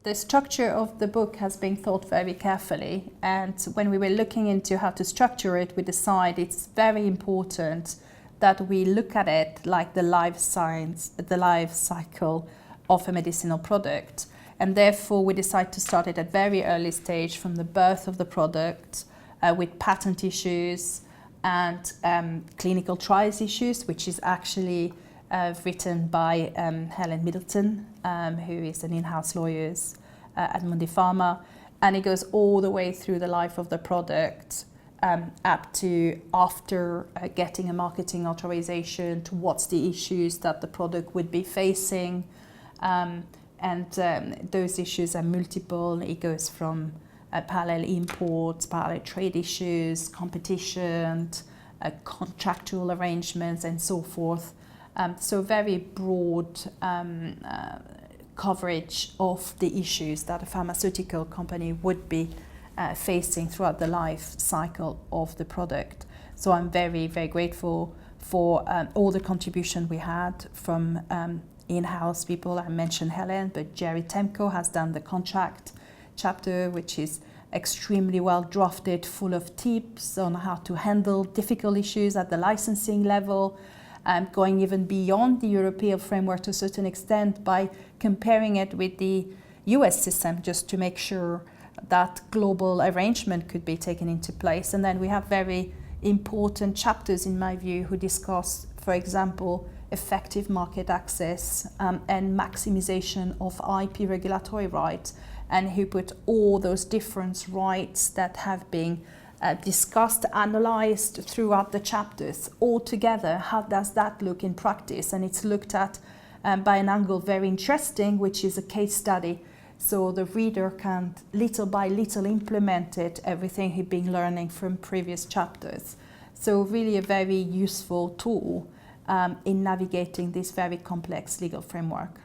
The structure of the book has been thought very carefully, and when we were looking into how to structure it, we decided it's very important that we look at it like the life cycle of a medicinal product. And therefore we decided to start it at very early stage from the birth of the product with patent issues and clinical trials issues, which is actually written by Helen Middleton, who is an in-house lawyer at Pharma, and it goes all the way through the life of the product up to after getting a marketing authorization, to what's the issues that the product would be facing, and those issues are multiple. It goes from parallel imports, parallel trade issues, competition, contractual arrangements, and so forth. So very broad coverage of the issues that a pharmaceutical company would be facing throughout the life cycle of the product. So I'm very, very grateful for all the contribution we had from in-house people. I mentioned Helen, but Jerry Temko has done the contract chapter, which is extremely well drafted, full of tips on how to handle difficult issues at the licensing level, going even beyond the European framework to a certain extent by comparing it with the US system, just to make sure that global arrangement could be taken into place. And then we have very important chapters, in my view, who discuss, for example, effective market access and maximization of IP regulatory rights, and who put all those different rights that have been discussed, analyzed throughout the chapters all together. How does that look in practice? And it's looked at by an angle very interesting, which is a case study. So the reader can little by little implement it, everything he'd been learning from previous chapters. So really a very useful tool in navigating this very complex legal framework.